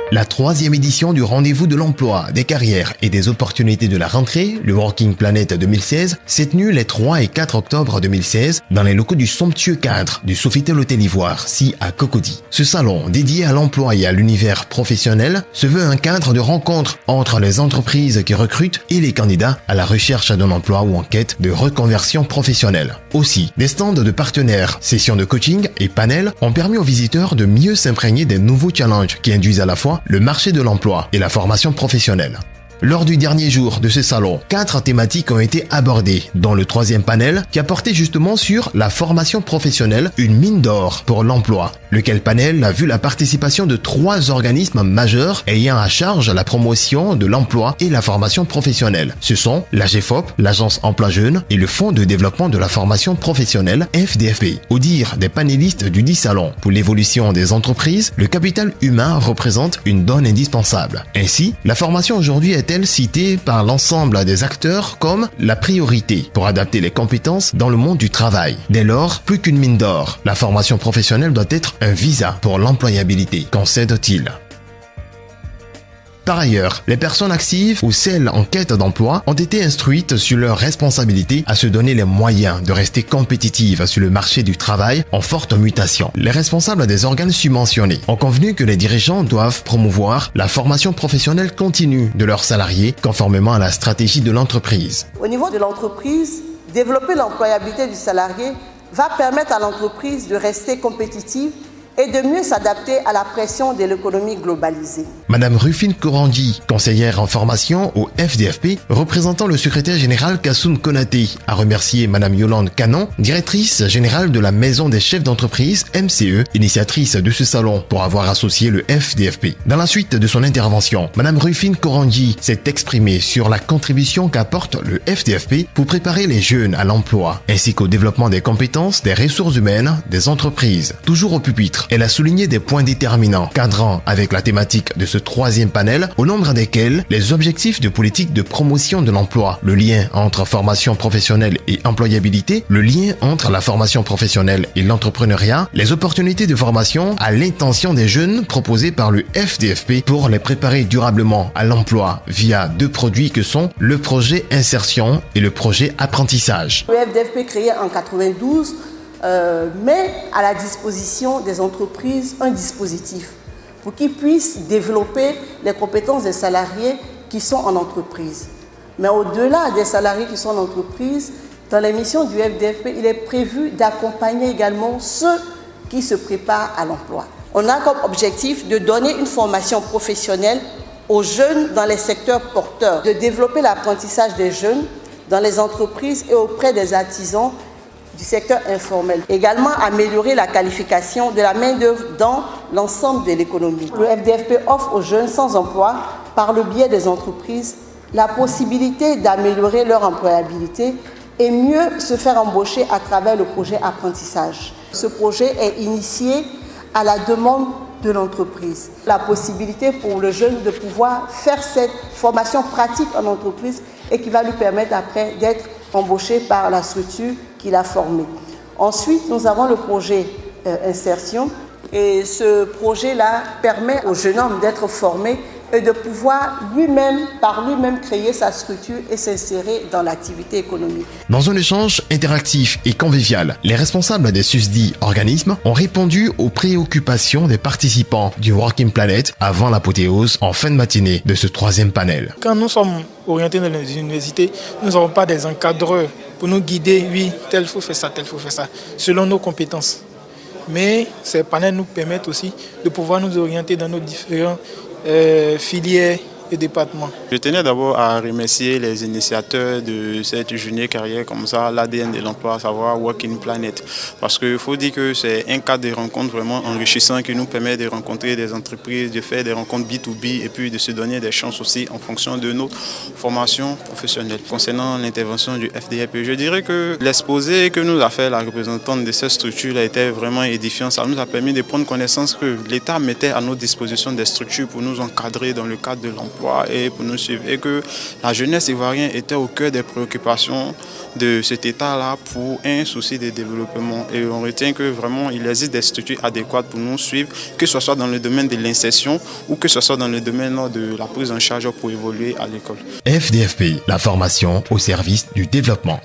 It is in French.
La troisième édition du Rendez-vous de l'emploi, des carrières et des opportunités de la rentrée, le Working Planet 2016, s'est tenu les 3 et 4 octobre 2016 dans les locaux du somptueux cadre du Sofitel Hôtel Ivoire, à Cocody. Ce salon, dédié à l'emploi et à l'univers professionnel, se veut un cadre de rencontre entre les entreprises qui recrutent et les candidats à la recherche d'un emploi ou en quête de reconversion professionnelle. Aussi, des stands de partenaires, sessions de coaching et panels ont permis aux visiteurs de mieux s'imprégner des nouveaux challenges qui induisent à la fois le marché de l'emploi et la formation professionnelle. Lors du dernier jour de ce salon, 4 thématiques ont été abordées, dont le 3e panel qui a porté justement sur la formation professionnelle, une mine d'or pour l'emploi, lequel panel a vu la participation de 3 organismes majeurs ayant à charge la promotion de l'emploi et la formation professionnelle. Ce sont l'AGFOP, l'Agence Emploi Jeune et le Fonds de développement de la formation professionnelle FDFP. Au dire des panélistes du dit salon, pour l'évolution des entreprises, le capital humain représente une donne indispensable. Ainsi, la formation aujourd'hui est citée par l'ensemble des acteurs comme la priorité pour adapter les compétences dans le monde du travail. Dès lors, plus qu'une mine d'or, la formation professionnelle doit être un visa pour l'employabilité, concède-t-il. Par ailleurs, les personnes actives ou celles en quête d'emploi ont été instruites sur leur responsabilité à se donner les moyens de rester compétitives sur le marché du travail en forte mutation. Les responsables des organes subventionnés ont convenu que les dirigeants doivent promouvoir la formation professionnelle continue de leurs salariés conformément à la stratégie de l'entreprise. Au niveau de l'entreprise, développer l'employabilité du salarié va permettre à l'entreprise de rester compétitive et de mieux s'adapter à la pression de l'économie globalisée. Madame Rufine Korandi, conseillère en formation au FDFP, représentant le secrétaire général Kassoum Konaté, a remercié Madame Yolande Canon, directrice générale de la Maison des chefs d'entreprise MCE, initiatrice de ce salon, pour avoir associé le FDFP. Dans la suite de son intervention, Madame Rufine Korandi s'est exprimée sur la contribution qu'apporte le FDFP pour préparer les jeunes à l'emploi, ainsi qu'au développement des compétences, des ressources humaines, des entreprises. Toujours au pupitre, elle a souligné des points déterminants cadrant avec la thématique de ce 3e panel, au nombre desquels les objectifs de politique de promotion de l'emploi, le lien entre formation professionnelle et employabilité, le lien entre la formation professionnelle et l'entrepreneuriat, les opportunités de formation à l'intention des jeunes proposées par le FDFP pour les préparer durablement à l'emploi via 2 produits que sont le projet insertion et le projet apprentissage. Le FDFP créé en 92 met à la disposition des entreprises un dispositif pour qu'ils puissent développer les compétences des salariés qui sont en entreprise. Mais au-delà des salariés qui sont en entreprise, dans les missions du FDFP, il est prévu d'accompagner également ceux qui se préparent à l'emploi. On a comme objectif de donner une formation professionnelle aux jeunes dans les secteurs porteurs, de développer l'apprentissage des jeunes dans les entreprises et auprès des artisans du secteur informel. Également améliorer la qualification de la main-d'œuvre dans l'ensemble de l'économie. Le FDFP offre aux jeunes sans emploi, par le biais des entreprises, la possibilité d'améliorer leur employabilité et mieux se faire embaucher à travers le projet apprentissage. Ce projet est initié à la demande de l'entreprise. La possibilité pour le jeune de pouvoir faire cette formation pratique en entreprise et qui va lui permettre après d'être embauché par la structure qu'il a formée. Ensuite, nous avons le projet insertion et ce projet-là permet au jeune homme d'être formé et de pouvoir par lui-même créer sa structure et s'insérer dans l'activité économique. Dans un échange interactif et convivial, les responsables des susdits organismes ont répondu aux préoccupations des participants du Working Planet avant l'apothéose en fin de matinée de ce 3e panel. Quand nous sommes orientés dans les universités, nous n'avons pas des encadreurs pour nous guider, oui, tel faut faire ça, selon nos compétences. Mais ces panels nous permettent aussi de pouvoir nous orienter dans nos différents filières et départements. Je tenais d'abord à remercier les initiateurs de cette journée carrière comme ça, l'ADN de l'emploi, à savoir Working Planet. Parce qu'il faut dire que c'est un cadre de rencontre vraiment enrichissant qui nous permet de rencontrer des entreprises, de faire des rencontres B2B et puis de se donner des chances aussi en fonction de notre formation professionnelle. Concernant l'intervention du FDFP, je dirais que l'exposé que nous a fait la représentante de cette structure a été vraiment édifiant. Ça nous a permis de prendre connaissance que l'État mettait à notre disposition des structures pour nous encadrer dans le cadre de l'emploi. l'emploi et pour nous suivre. Et que la jeunesse ivoirienne était au cœur des préoccupations de cet État-là pour un souci de développement. Et on retient que vraiment il existe des structures adéquates pour nous suivre, que ce soit dans le domaine de l'insertion ou que ce soit dans le domaine de la prise en charge pour évoluer à l'école. FDFPI, la formation au service du développement.